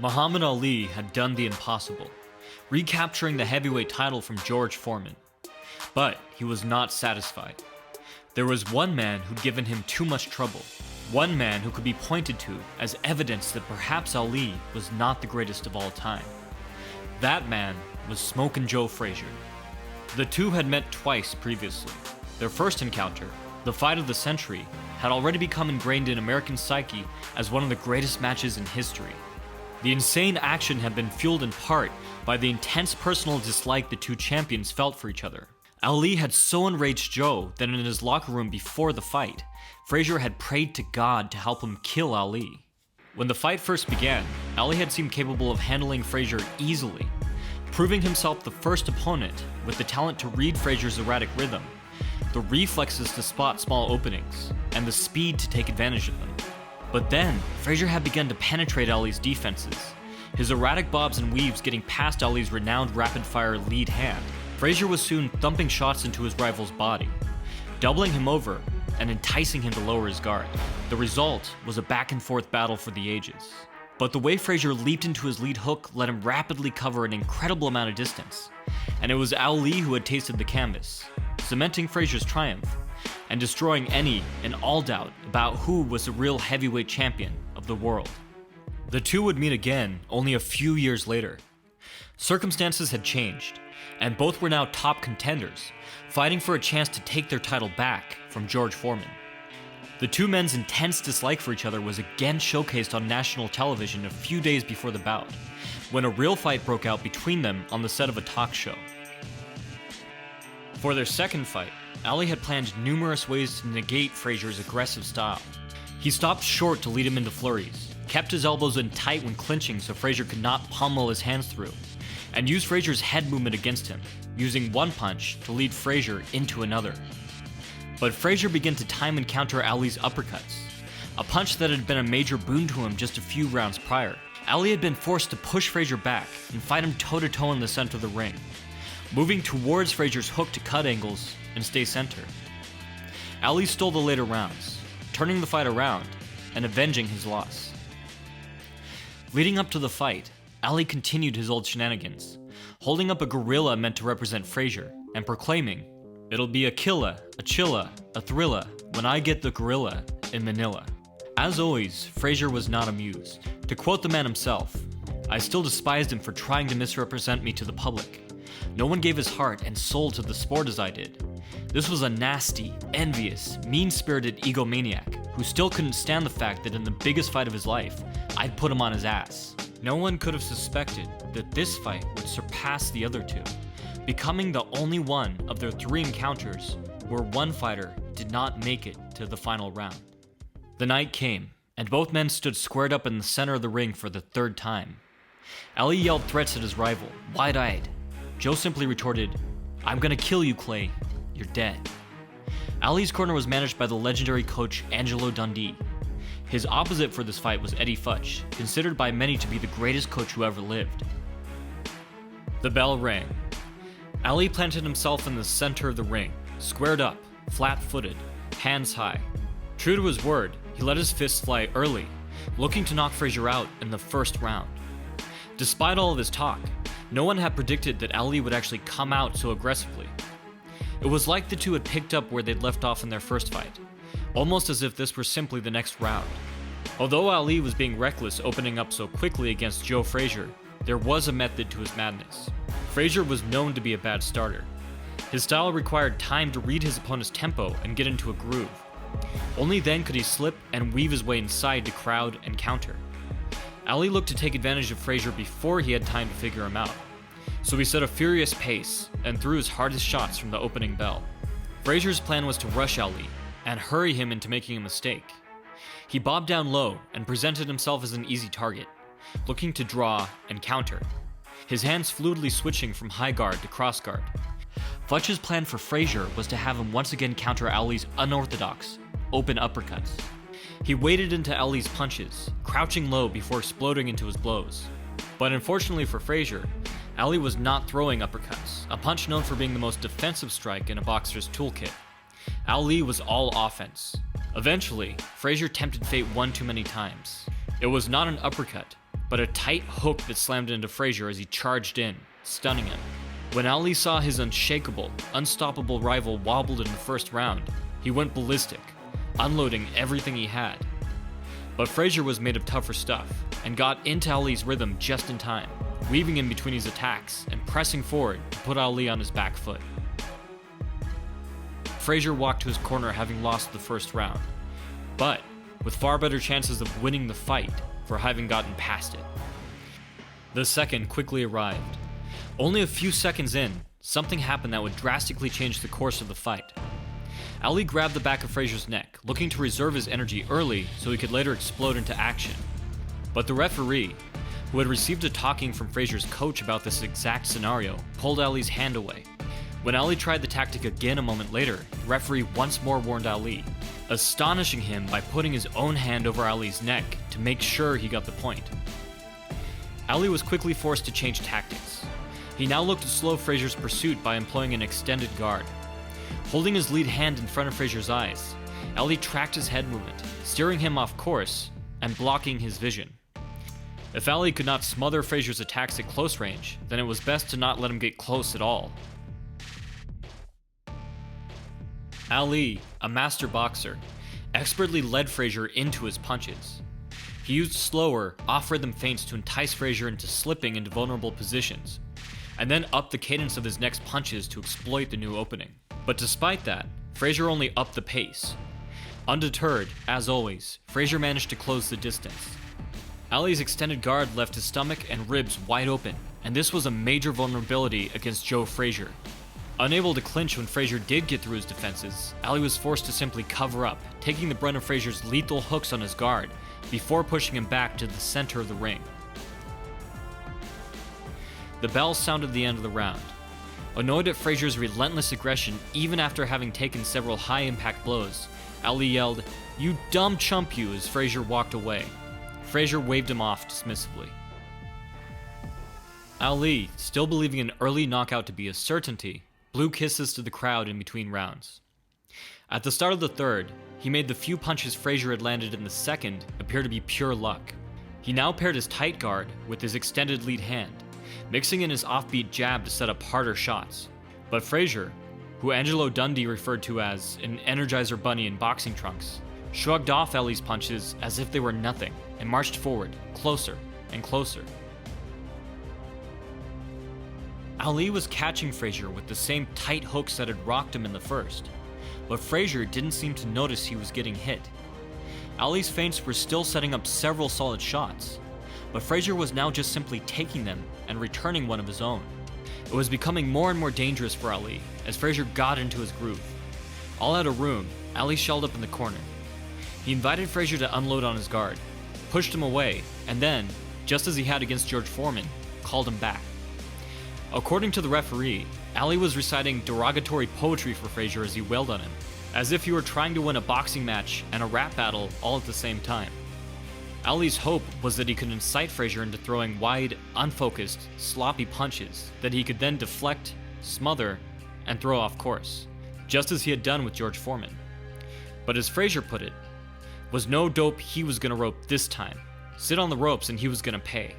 Muhammad Ali had done the impossible, recapturing the heavyweight title from George Foreman. But he was not satisfied. There was one man who'd given him too much trouble, one man who could be pointed to as evidence that perhaps Ali was not the greatest of all time. That man was Smokin Joe Frazier. The two had met twice previously. Their first encounter, the fight of the century, had already become ingrained in American psyche as one of the greatest matches in history. The insane action had been fueled in part by the intense personal dislike the two champions felt for each other. Ali had so enraged Joe that in his locker room before the fight, Frazier had prayed to God to help him kill Ali. When the fight first began, Ali had seemed capable of handling Frazier easily, proving himself the first opponent with the talent to read Frazier's erratic rhythm, the reflexes to spot small openings, and the speed to take advantage of them. But then, Frazier had begun to penetrate Ali's defenses, his erratic bobs and weaves getting past Ali's renowned rapid-fire lead hand. Frazier was soon thumping shots into his rival's body, doubling him over and enticing him to lower his guard. The result was a back-and-forth battle for the ages. But the way Frazier leaped into his lead hook let him rapidly cover an incredible amount of distance, and it was Ali who had tasted the canvas, cementing Frazier's triumph and destroying any and all doubt about who was the real heavyweight champion of the world. The two would meet again only a few years later. Circumstances had changed, and both were now top contenders, fighting for a chance to take their title back from George Foreman. The two men's intense dislike for each other was again showcased on national television a few days before the bout, when a real fight broke out between them on the set of a talk show. For their second fight, Ali had planned numerous ways to negate Frazier's aggressive style. He stopped short to lead him into flurries, kept his elbows in tight when clinching so Frazier could not pummel his hands through, and used Frazier's head movement against him, using one punch to lead Frazier into another. But Frazier began to time and counter Ali's uppercuts, a punch that had been a major boon to him just a few rounds prior. Ali had been forced to push Frazier back and fight him toe-to-toe in the center of the ring, moving towards Frazier's hook to cut angles and stay center. Ali stole the later rounds, turning the fight around and avenging his loss. Leading up to the fight, Ali continued his old shenanigans, holding up a gorilla meant to represent Frazier and proclaiming, "It'll be a killa, a chilla, a thrilla when I get the gorilla in Manila." As always, Frazier was not amused. To quote the man himself, "I still despised him for trying to misrepresent me to the public. No one gave his heart and soul to the sport as I did. This was a nasty, envious, mean-spirited egomaniac who still couldn't stand the fact that in the biggest fight of his life, I'd put him on his ass." No one could have suspected that this fight would surpass the other two, becoming the only one of their three encounters where one fighter did not make it to the final round. The night came, and both men stood squared up in the center of the ring for the third time. Ali yelled threats at his rival, wide-eyed. Joe simply retorted, "I'm gonna kill you, Clay. You're dead." Ali's corner was managed by the legendary coach Angelo Dundee. His opposite for this fight was Eddie Futch, considered by many to be the greatest coach who ever lived. The bell rang. Ali planted himself in the center of the ring, squared up, flat-footed, hands high. True to his word, he let his fists fly early, looking to knock Frazier out in the first round. Despite all of his talk, no one had predicted that Ali would actually come out so aggressively. It was like the two had picked up where they'd left off in their first fight, almost as if this were simply the next round. Although Ali was being reckless opening up so quickly against Joe Frazier, there was a method to his madness. Frazier was known to be a bad starter. His style required time to read his opponent's tempo and get into a groove. Only then could he slip and weave his way inside to crowd and counter. Ali looked to take advantage of Frazier before he had time to figure him out, so he set a furious pace and threw his hardest shots from the opening bell. Frazier's plan was to rush Ali and hurry him into making a mistake. He bobbed down low and presented himself as an easy target, looking to draw and counter, his hands fluidly switching from high guard to cross guard. Futch's plan for Frazier was to have him once again counter Ali's unorthodox, open uppercuts. He waded into Ali's punches, crouching low before exploding into his blows. But unfortunately for Frazier, Ali was not throwing uppercuts, a punch known for being the most defensive strike in a boxer's toolkit. Ali was all offense. Eventually, Frazier tempted fate one too many times. It was not an uppercut, but a tight hook that slammed into Frazier as he charged in, stunning him. When Ali saw his unshakable, unstoppable rival wobbled in the first round, he went ballistic, unloading everything he had. But Frazier was made of tougher stuff, and got into Ali's rhythm just in time, weaving in between his attacks and pressing forward to put Ali on his back foot. Frazier walked to his corner having lost the first round, but with far better chances of winning the fight for having gotten past it. The second quickly arrived. Only a few seconds in, something happened that would drastically change the course of the fight. Ali grabbed the back of Frazier's neck, looking to reserve his energy early so he could later explode into action. But the referee, who had received a talking from Frazier's coach about this exact scenario, pulled Ali's hand away. When Ali tried the tactic again a moment later, the referee once more warned Ali, astonishing him by putting his own hand over Ali's neck to make sure he got the point. Ali was quickly forced to change tactics. He now looked to slow Frazier's pursuit by employing an extended guard. Holding his lead hand in front of Frazier's eyes, Ali tracked his head movement, steering him off course and blocking his vision. If Ali could not smother Frazier's attacks at close range, then it was best to not let him get close at all. Ali, a master boxer, expertly led Frazier into his punches. He used slower, off-rhythm feints to entice Frazier into slipping into vulnerable positions, and then upped the cadence of his next punches to exploit the new opening. But despite that, Frazier only upped the pace. Undeterred, as always, Frazier managed to close the distance. Ali's extended guard left his stomach and ribs wide open, and this was a major vulnerability against Joe Frazier. Unable to clinch when Frazier did get through his defenses, Ali was forced to simply cover up, taking the brunt of Frazier's lethal hooks on his guard, before pushing him back to the center of the ring. The bell sounded the end of the round. Annoyed at Frazier's relentless aggression even after having taken several high-impact blows, Ali yelled, "You dumb chump you," as Frazier walked away. Frazier waved him off dismissively. Ali, still believing an early knockout to be a certainty, blew kisses to the crowd in between rounds. At the start of the third, he made the few punches Frazier had landed in the second appear to be pure luck. He now paired his tight guard with his extended lead hand, mixing in his offbeat jab to set up harder shots. But Frazier, who Angelo Dundee referred to as an Energizer Bunny in boxing trunks, shrugged off Ali's punches as if they were nothing and marched forward, closer and closer. Ali was catching Frazier with the same tight hooks that had rocked him in the first, but Frazier didn't seem to notice he was getting hit. Ali's feints were still setting up several solid shots, but Frazier was now just simply taking them and returning one of his own. It was becoming more and more dangerous for Ali as Frazier got into his groove. All out of room, Ali shelled up in the corner. He invited Frazier to unload on his guard, pushed him away, and then, just as he had against George Foreman, called him back. According to the referee, Ali was reciting derogatory poetry for Frazier as he wailed on him, as if he were trying to win a boxing match and a rap battle all at the same time. Ali's hope was that he could incite Frazier into throwing wide, unfocused, sloppy punches that he could then deflect, smother, and throw off course, just as he had done with George Foreman. But as Frazier put it, was no dope he was gonna rope this time. Sit on the ropes and he was gonna pay.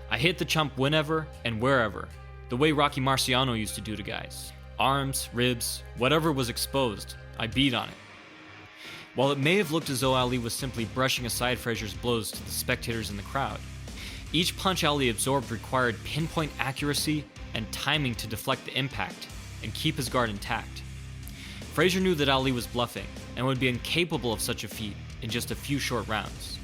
I hit the chump whenever and wherever, the way Rocky Marciano used to do to guys. Arms, ribs, whatever was exposed, I beat on it. While it may have looked as though Ali was simply brushing aside Frazier's blows to the spectators in the crowd, each punch Ali absorbed required pinpoint accuracy and timing to deflect the impact and keep his guard intact. Frazier knew that Ali was bluffing and would be incapable of such a feat in just a few short rounds.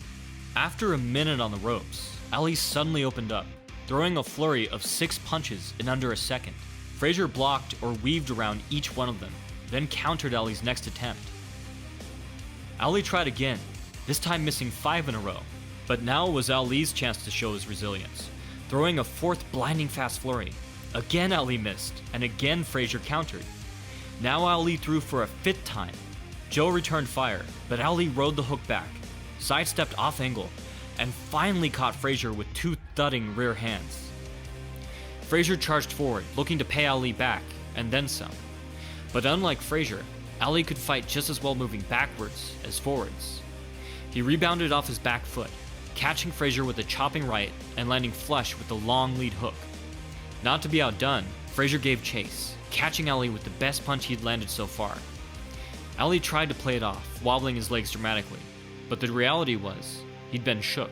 After a minute on the ropes, Ali suddenly opened up, throwing a flurry of 6 punches in under a second. Frazier blocked or weaved around each one of them, then countered Ali's next attempt. Ali tried again, this time missing 5 in a row, but now it was Ali's chance to show his resilience, throwing a 4th blinding fast flurry. Again Ali missed, and again Frazier countered. Now Ali threw for a 5th time. Joe returned fire, but Ali rode the hook back, sidestepped off angle, and finally caught Frazier with 2 thudding rear hands. Frazier charged forward, looking to pay Ali back, and then some. But unlike Frazier, Ali could fight just as well moving backwards as forwards. He rebounded off his back foot, catching Frazier with a chopping right and landing flush with the long lead hook. Not to be outdone, Frazier gave chase, catching Ali with the best punch he'd landed so far. Ali tried to play it off, wobbling his legs dramatically, but the reality was, he'd been shook.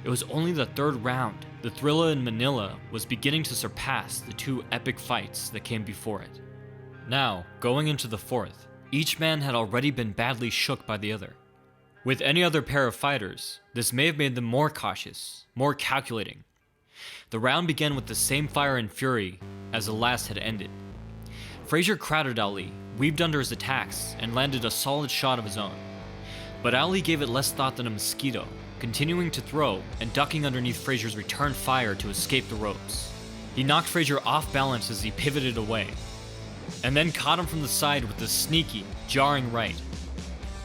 It was only the third round. The Thrilla in Manila was beginning to surpass the two epic fights that came before it. Now, going into the fourth, each man had already been badly shook by the other. With any other pair of fighters, this may have made them more cautious, more calculating. The round began with the same fire and fury as the last had ended. Frazier crowded Ali, weaved under his attacks, and landed a solid shot of his own. But Ali gave it less thought than a mosquito, continuing to throw and ducking underneath Frazier's return fire to escape the ropes. He knocked Frazier off balance as he pivoted away, and then caught him from the side with a sneaky, jarring right.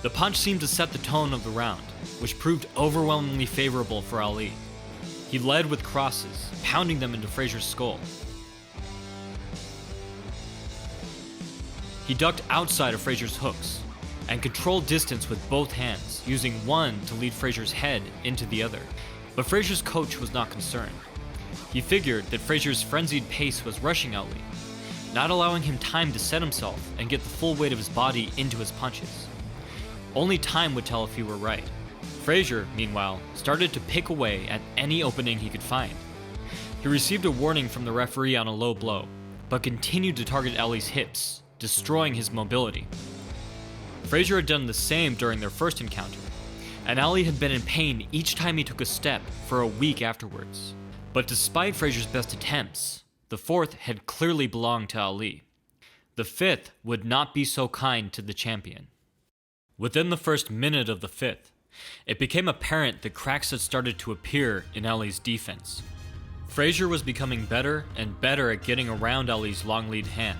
The punch seemed to set the tone of the round, which proved overwhelmingly favorable for Ali. He led with crosses, pounding them into Frazier's skull. He ducked outside of Frazier's hooks, and controlled distance with both hands, using one to lead Frazier's head into the other. But Frazier's coach was not concerned. He figured that Frazier's frenzied pace was rushing Ali, not allowing him time to set himself and get the full weight of his body into his punches. Only time would tell if he were right. Frazier, meanwhile, started to pick away at any opening he could find. He received a warning from the referee on a low blow, but continued to target Ali's hips, destroying his mobility. Frazier had done the same during their first encounter, and Ali had been in pain each time he took a step for a week afterwards. But despite Frazier's best attempts, the fourth had clearly belonged to Ali. The fifth would not be so kind to the champion. Within the first minute of the fifth, it became apparent that cracks had started to appear in Ali's defense. Frazier was becoming better and better at getting around Ali's long lead hand,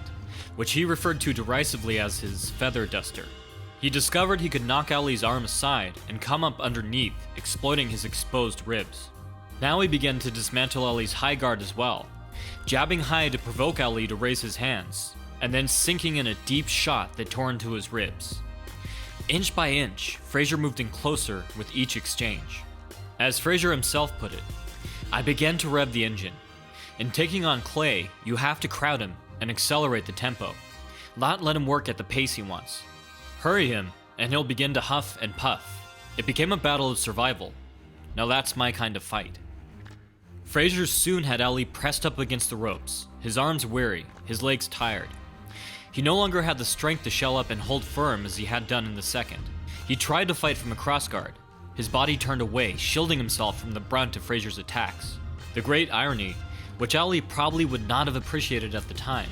which he referred to derisively as his feather duster. He discovered he could knock Ali's arm aside and come up underneath, exploiting his exposed ribs. Now he began to dismantle Ali's high guard as well, jabbing high to provoke Ali to raise his hands, and then sinking in a deep shot that tore into his ribs. Inch by inch, Frazier moved in closer with each exchange. As Frazier himself put it, "I began to rev the engine. In taking on Clay, you have to crowd him and accelerate the tempo, not let him work at the pace he wants. Hurry him, and he'll begin to huff and puff." It became a battle of survival. Now that's my kind of fight. Frazier soon had Ali pressed up against the ropes, his arms weary, his legs tired. He no longer had the strength to shell up and hold firm as he had done in the second. He tried to fight from a crossguard, his body turned away, shielding himself from the brunt of Frazier's attacks. The great irony, which Ali probably would not have appreciated at the time,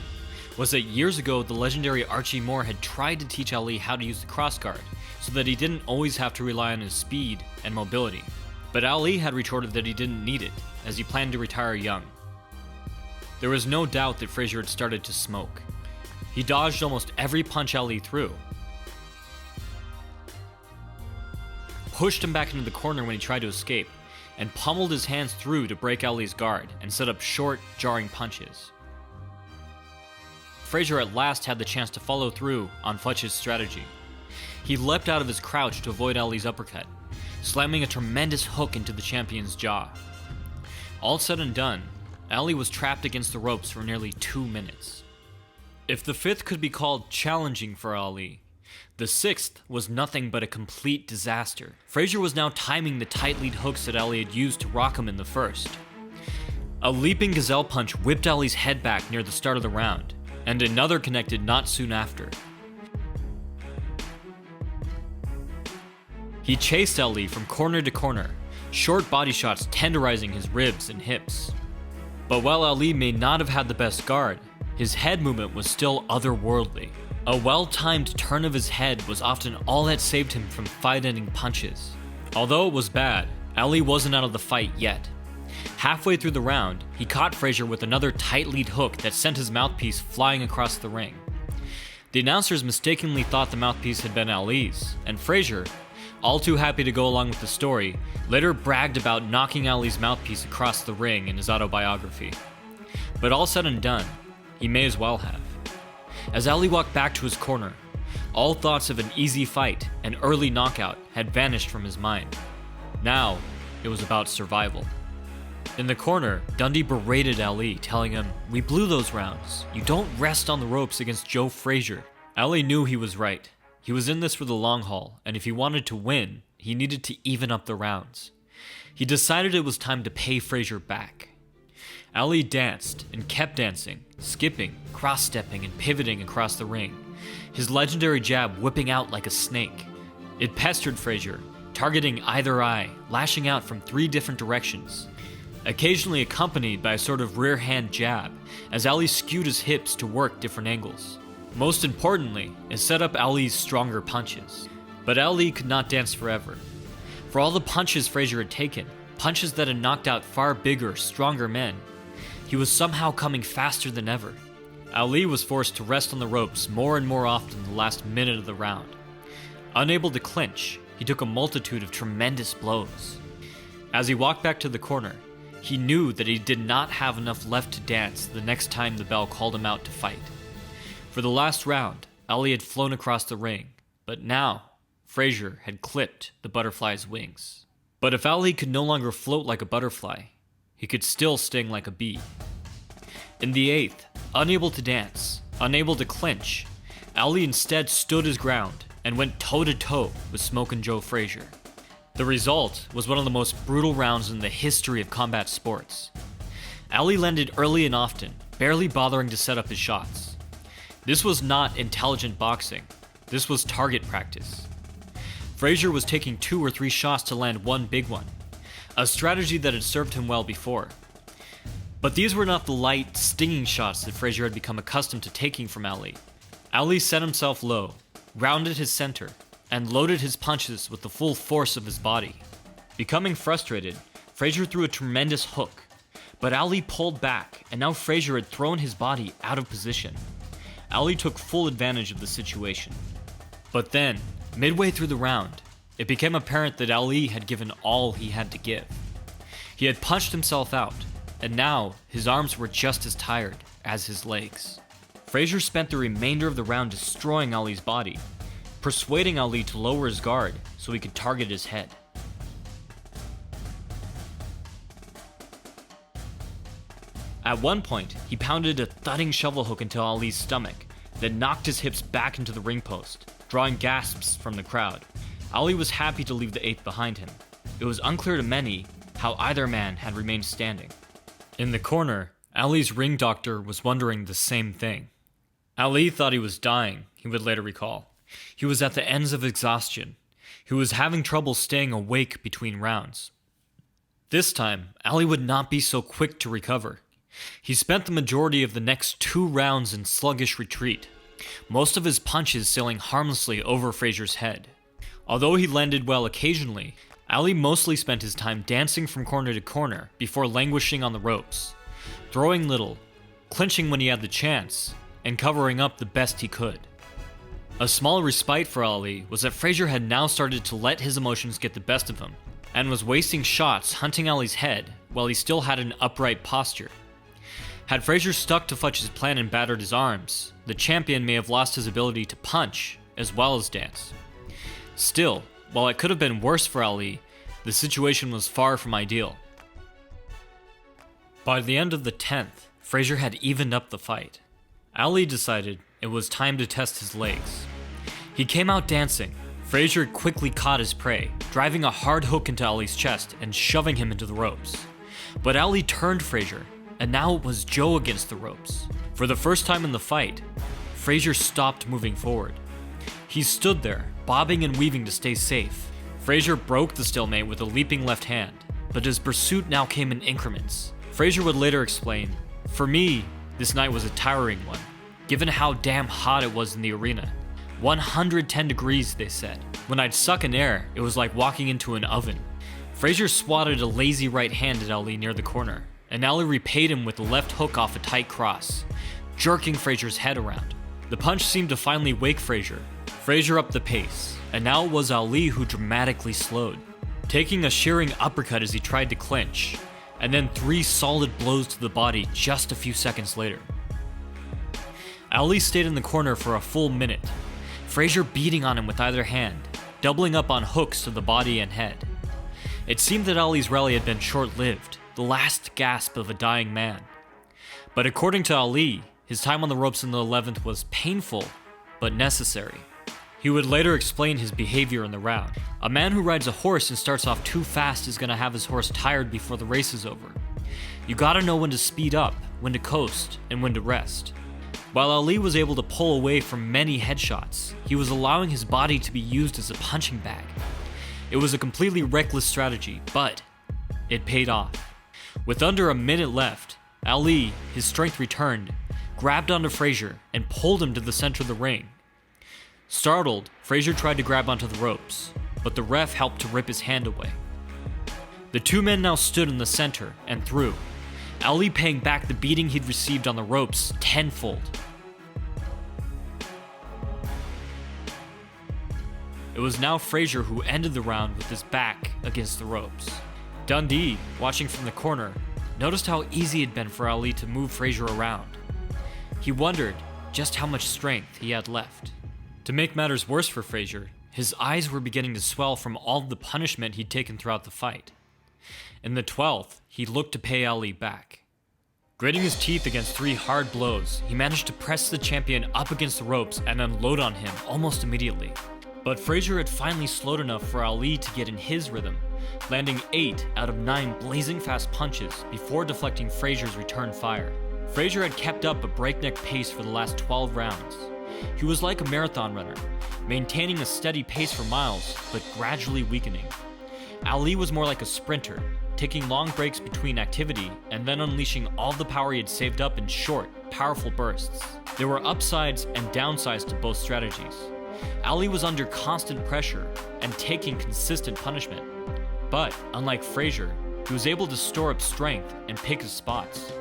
was that years ago the legendary Archie Moore had tried to teach Ali how to use the crossguard, so that he didn't always have to rely on his speed and mobility. But Ali had retorted that he didn't need it, as he planned to retire young. There was no doubt that Frazier had started to smoke. He dodged almost every punch Ali threw, pushed him back into the corner when he tried to escape, and pummeled his hands through to break Ali's guard and set up short, jarring punches. Frazier at last had the chance to follow through on Fletch's strategy. He leapt out of his crouch to avoid Ali's uppercut, slamming a tremendous hook into the champion's jaw. All said and done, Ali was trapped against the ropes for nearly 2 minutes. If the fifth could be called challenging for Ali, the sixth was nothing but a complete disaster. Frazier was now timing the tight lead hooks that Ali had used to rock him in the first. A leaping gazelle punch whipped Ali's head back near the start of the round, and another connected not soon after. He chased Ali from corner to corner, short body shots tenderizing his ribs and hips. But while Ali may not have had the best guard, his head movement was still otherworldly. A well-timed turn of his head was often all that saved him from fight-ending punches. Although it was bad, Ali wasn't out of the fight yet. Halfway through the round, he caught Frazier with another tight lead hook that sent his mouthpiece flying across the ring. The announcers mistakenly thought the mouthpiece had been Ali's, and Frazier, all too happy to go along with the story, later bragged about knocking Ali's mouthpiece across the ring in his autobiography. But all said and done, he may as well have. As Ali walked back to his corner, all thoughts of an easy fight and early knockout had vanished from his mind. Now, it was about survival. In the corner, Dundee berated Ali, telling him, "We blew those rounds. You don't rest on the ropes against Joe Frazier." Ali knew he was right. He was in this for the long haul, and if he wanted to win, he needed to even up the rounds. He decided it was time to pay Frazier back. Ali danced and kept dancing, skipping, cross-stepping, and pivoting across the ring, his legendary jab whipping out like a snake. It pestered Frazier, targeting either eye, lashing out from 3 different directions, occasionally accompanied by a sort of rear hand jab, as Ali skewed his hips to work different angles. Most importantly, it set up Ali's stronger punches. But Ali could not dance forever. For all the punches Frazier had taken, punches that had knocked out far bigger, stronger men, he was somehow coming faster than ever. Ali was forced to rest on the ropes more and more often the last minute of the round. Unable to clinch, he took a multitude of tremendous blows. As he walked back to the corner, he knew that he did not have enough left to dance the next time the bell called him out to fight. For the last round, Ali had flown across the ring, but now Frazier had clipped the butterfly's wings. But if Ali could no longer float like a butterfly, he could still sting like a bee. In the 8th, unable to dance, unable to clinch, Ali instead stood his ground and went toe-to-toe with Smokin Joe Frazier. The result was one of the most brutal rounds in the history of combat sports. Ali landed early and often, barely bothering to set up his shots. This was not intelligent boxing, this was target practice. Frazier was taking 2 or 3 shots to land one big one, a strategy that had served him well before. But these were not the light, stinging shots that Frazier had become accustomed to taking from Ali. Ali set himself low, rounded his center, and loaded his punches with the full force of his body. Becoming frustrated, Frazier threw a tremendous hook, but Ali pulled back, and now Frazier had thrown his body out of position. Ali took full advantage of the situation. But then, midway through the round, it became apparent that Ali had given all he had to give. He had punched himself out, and now his arms were just as tired as his legs. Frazier spent the remainder of the round destroying Ali's body, persuading Ali to lower his guard so he could target his head. At one point, he pounded a thudding shovel hook into Ali's stomach, then knocked his hips back into the ring post, drawing gasps from the crowd. Ali was happy to leave the 8th behind him. It was unclear to many how either man had remained standing. In the corner, Ali's ring doctor was wondering the same thing. Ali thought he was dying, he would later recall. He was at the ends of exhaustion. He was having trouble staying awake between rounds. This time, Ali would not be so quick to recover. He spent the majority of the next 2 rounds in sluggish retreat, most of his punches sailing harmlessly over Frazier's head. Although he landed well occasionally, Ali mostly spent his time dancing from corner to corner before languishing on the ropes, throwing little, clinching when he had the chance, and covering up the best he could. A small respite for Ali was that Frazier had now started to let his emotions get the best of him, and was wasting shots hunting Ali's head while he still had an upright posture. Had Frazier stuck to Futch's plan and battered his arms, the champion may have lost his ability to punch as well as dance. Still, while it could have been worse for Ali, the situation was far from ideal. By the end of the 10th, Frazier had evened up the fight. Ali decided it was time to test his legs. He came out dancing. Frazier quickly caught his prey, driving a hard hook into Ali's chest and shoving him into the ropes. But Ali turned Frazier, and now it was Joe against the ropes. For the first time in the fight, Frazier stopped moving forward. He stood there, bobbing and weaving to stay safe. Frazier broke the stalemate with a leaping left hand, but his pursuit now came in increments. Frazier would later explain, "For me, this night was a tiring one, given how damn hot it was in the arena. 110 degrees, they said. When I'd suck in air, it was like walking into an oven." Frazier swatted a lazy right hand at Ali near the corner, and Ali repaid him with a left hook off a tight cross, jerking Frazier's head around. The punch seemed to finally wake Frazier. Frazier upped the pace, and now it was Ali who dramatically slowed, taking a shearing uppercut as he tried to clinch, and then 3 solid blows to the body just a few seconds later. Ali stayed in the corner for a full minute, Frazier beating on him with either hand, doubling up on hooks to the body and head. It seemed that Ali's rally had been short-lived, the last gasp of a dying man. But according to Ali, his time on the ropes in the 11th was painful, but necessary. He would later explain his behavior in the round. A man who rides a horse and starts off too fast is going to have his horse tired before the race is over. You gotta know when to speed up, when to coast, and when to rest. While Ali was able to pull away from many headshots, he was allowing his body to be used as a punching bag. It was a completely reckless strategy, but it paid off. With under a minute left, Ali, his strength returned, grabbed onto Frazier and pulled him to the center of the ring. Startled, Frazier tried to grab onto the ropes, but the ref helped to rip his hand away. The two men now stood in the center and threw, Ali paying back the beating he'd received on the ropes tenfold. It was now Frazier who ended the round with his back against the ropes. Dundee, watching from the corner, noticed how easy it had been for Ali to move Frazier around. He wondered just how much strength he had left. To make matters worse for Frazier, his eyes were beginning to swell from all the punishment he'd taken throughout the fight. In the 12th, he looked to pay Ali back. Gritting his teeth against 3 hard blows, he managed to press the champion up against the ropes and unload on him almost immediately. But Frazier had finally slowed enough for Ali to get in his rhythm, landing 8 out of 9 blazing fast punches before deflecting Frazier's return fire. Frazier had kept up a breakneck pace for the last 12 rounds. He was like a marathon runner, maintaining a steady pace for miles, but gradually weakening. Ali was more like a sprinter, taking long breaks between activity and then unleashing all the power he had saved up in short, powerful bursts. There were upsides and downsides to both strategies. Ali was under constant pressure and taking consistent punishment. But, unlike Frazier, he was able to store up strength and pick his spots.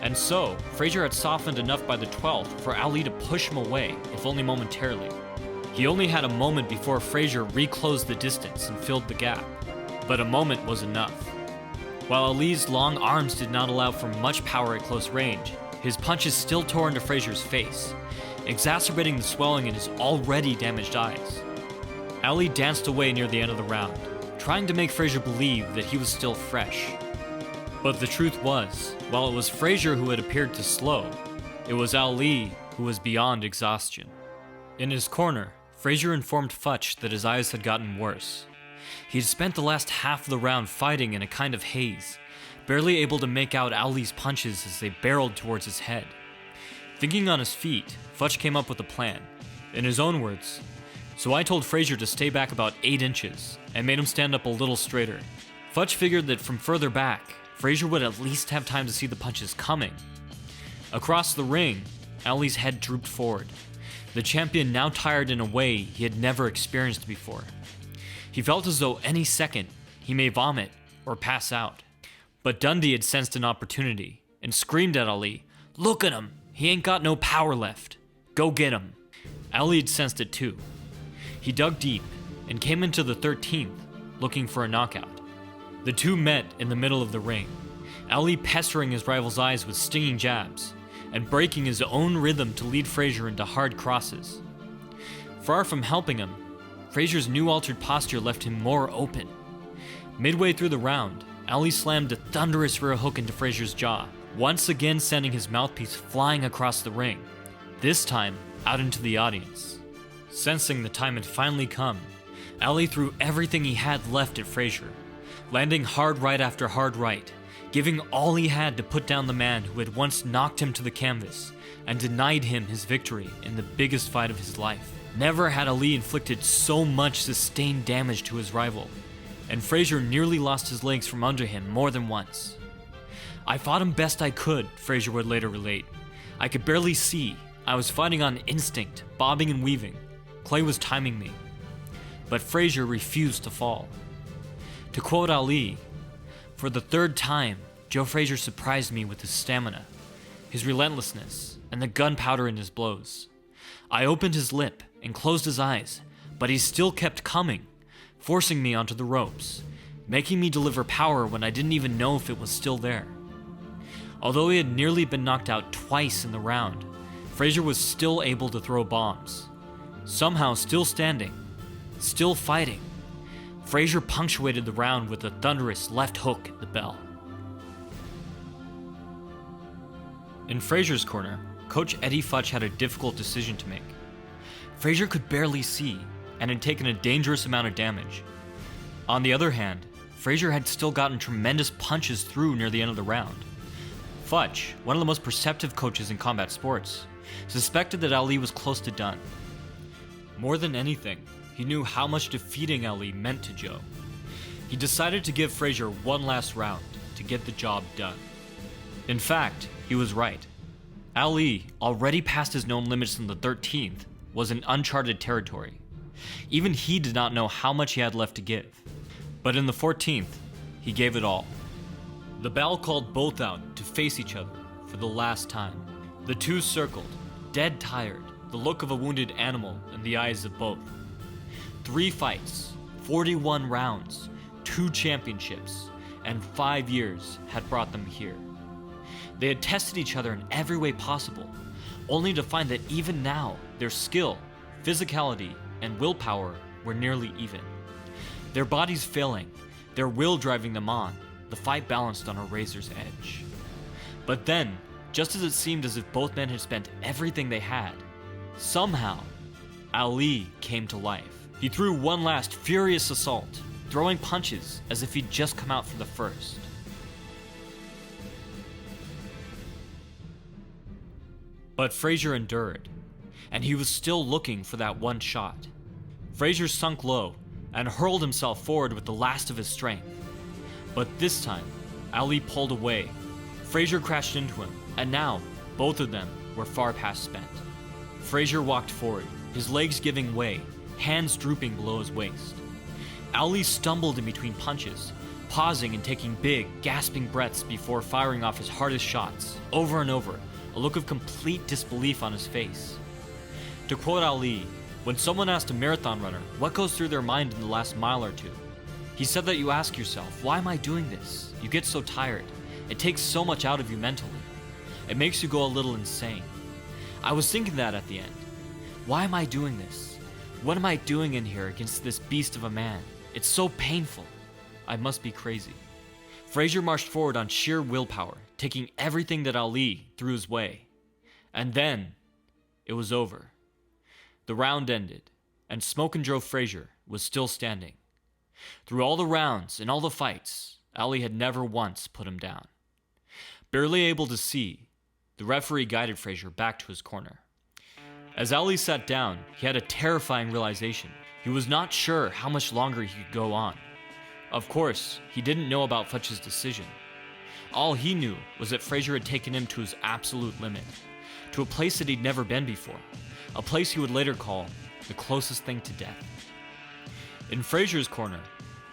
And so, Frazier had softened enough by the 12th for Ali to push him away, if only momentarily. He only had a moment before Frazier reclosed the distance and filled the gap. But a moment was enough. While Ali's long arms did not allow for much power at close range, his punches still tore into Frazier's face, exacerbating the swelling in his already damaged eyes. Ali danced away near the end of the round, trying to make Frazier believe that he was still fresh. But the truth was, while it was Frazier who had appeared to slow, it was Ali who was beyond exhaustion. In his corner, Frazier informed Futch that his eyes had gotten worse. He had spent the last half of the round fighting in a kind of haze, barely able to make out Ali's punches as they barreled towards his head. Thinking on his feet, Futch came up with a plan. In his own words, "So I told Frazier to stay back about 8 inches, and made him stand up a little straighter." Futch figured that from further back, Frazier would at least have time to see the punches coming. Across the ring, Ali's head drooped forward, the champion now tired in a way he had never experienced before. He felt as though any second he may vomit or pass out. But Dundee had sensed an opportunity and screamed at Ali, "Look at him! He ain't got no power left. Go get him." Ali had sensed it too. He dug deep and came into the 13th, looking for a knockout. The two met in the middle of the ring, Ali pestering his rival's eyes with stinging jabs, and breaking his own rhythm to lead Frazier into hard crosses. Far from helping him, Frazier's new altered posture left him more open. Midway through the round, Ali slammed a thunderous rear hook into Frazier's jaw, once again sending his mouthpiece flying across the ring, this time out into the audience. Sensing the time had finally come, Ali threw everything he had left at Frazier, landing hard right after hard right, giving all he had to put down the man who had once knocked him to the canvas and denied him his victory in the biggest fight of his life. Never had Ali inflicted so much sustained damage to his rival, and Frazier nearly lost his legs from under him more than once. "I fought him best I could," Frazier would later relate. "I could barely see. I was fighting on instinct, bobbing and weaving. Clay was timing me." But Frazier refused to fall. To quote Ali, "For the 3rd time, Joe Frazier surprised me with his stamina, his relentlessness, and the gunpowder in his blows. I opened his lip and closed his eyes, but he still kept coming, forcing me onto the ropes, making me deliver power when I didn't even know if it was still there." Although he had nearly been knocked out twice in the round, Frazier was still able to throw bombs. Somehow still standing, still fighting, Frazier punctuated the round with a thunderous left hook at the bell. In Frazier's corner, Coach Eddie Futch had a difficult decision to make. Frazier could barely see and had taken a dangerous amount of damage. On the other hand, Frazier had still gotten tremendous punches through near the end of the round. Futch, one of the most perceptive coaches in combat sports, suspected that Ali was close to done. More than anything, he knew how much defeating Ali meant to Joe. He decided to give Frazier one last round to get the job done. In fact, he was right. Ali, already past his known limits in the 13th, was in uncharted territory. Even he did not know how much he had left to give. But in the 14th, he gave it all. The bell called both out to face each other for the last time. The two circled, dead tired, the look of a wounded animal in the eyes of both. 3 fights, 41 rounds, 2 championships, and 5 years had brought them here. They had tested each other in every way possible, only to find that even now, their skill, physicality, and willpower were nearly even. Their bodies failing, their will driving them on, the fight balanced on a razor's edge. But then, just as it seemed as if both men had spent everything they had, somehow, Ali came to life. He threw one last furious assault, throwing punches as if he'd just come out for the first. But Frazier endured, and he was still looking for that one shot. Frazier sunk low and hurled himself forward with the last of his strength. But this time, Ali pulled away. Frazier crashed into him, and now, both of them were far past spent. Frazier walked forward, his legs giving way, hands drooping below his waist. Ali stumbled in between punches, pausing and taking big, gasping breaths before firing off his hardest shots, over and over, a look of complete disbelief on his face. To quote Ali, when someone asked a marathon runner what goes through their mind in the last mile or two, he said that you ask yourself, why am I doing this? You get so tired. It takes so much out of you mentally. It makes you go a little insane. I was thinking that at the end. Why am I doing this? What am I doing in here against this beast of a man? It's so painful. I must be crazy. Frazier marched forward on sheer willpower, taking everything that Ali threw his way. And then, it was over. The round ended, and Smokin Joe Frazier was still standing. Through all the rounds and all the fights, Ali had never once put him down. Barely able to see, the referee guided Frazier back to his corner. As Ali sat down, he had a terrifying realization. He was not sure how much longer he could go on. Of course, he didn't know about Futch's decision. All he knew was that Frazier had taken him to his absolute limit, to a place that he'd never been before, a place he would later call the closest thing to death. In Frazier's corner,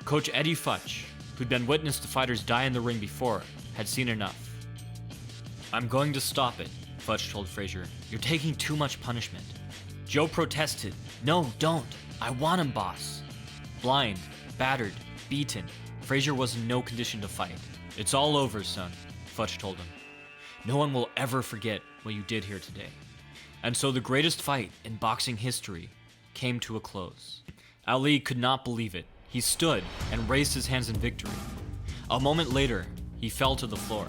Coach Eddie Futch, who'd been witness to fighters die in the ring before, had seen enough. "I'm going to stop it," Futch told Frazier. "You're taking too much punishment." Joe protested. "No, don't. I want him, boss." Blind, battered, beaten, Frazier was in no condition to fight. "It's all over, son," Futch told him. "No one will ever forget what you did here today." And so the greatest fight in boxing history came to a close. Ali could not believe it. He stood and raised his hands in victory. A moment later, he fell to the floor.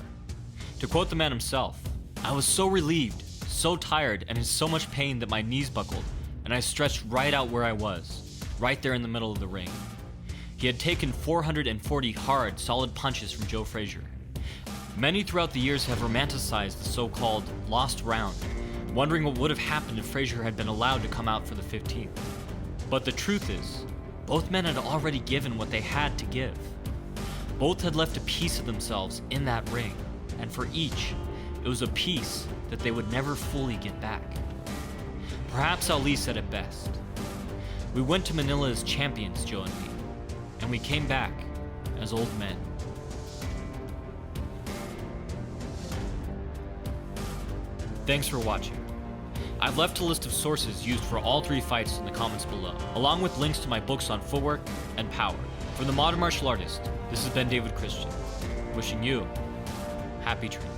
To quote the man himself, "I was so relieved, so tired, and in so much pain that my knees buckled, and I stretched right out where I was, right there in the middle of the ring." He had taken 440 hard, solid punches from Joe Frazier. Many throughout the years have romanticized the so-called lost round, wondering what would have happened if Frazier had been allowed to come out for the 15th. But the truth is, both men had already given what they had to give. Both had left a piece of themselves in that ring, and for each, it was a piece that they would never fully get back. Perhaps Ali said it best. "We went to Manila as champions, Joe and me, and we came back as old men." Thanks for watching. I've left a list of sources used for all 3 fights in the comments below, along with links to my books on footwork and power. From the Modern Martial Artist, this has been David Christian, wishing you happy training.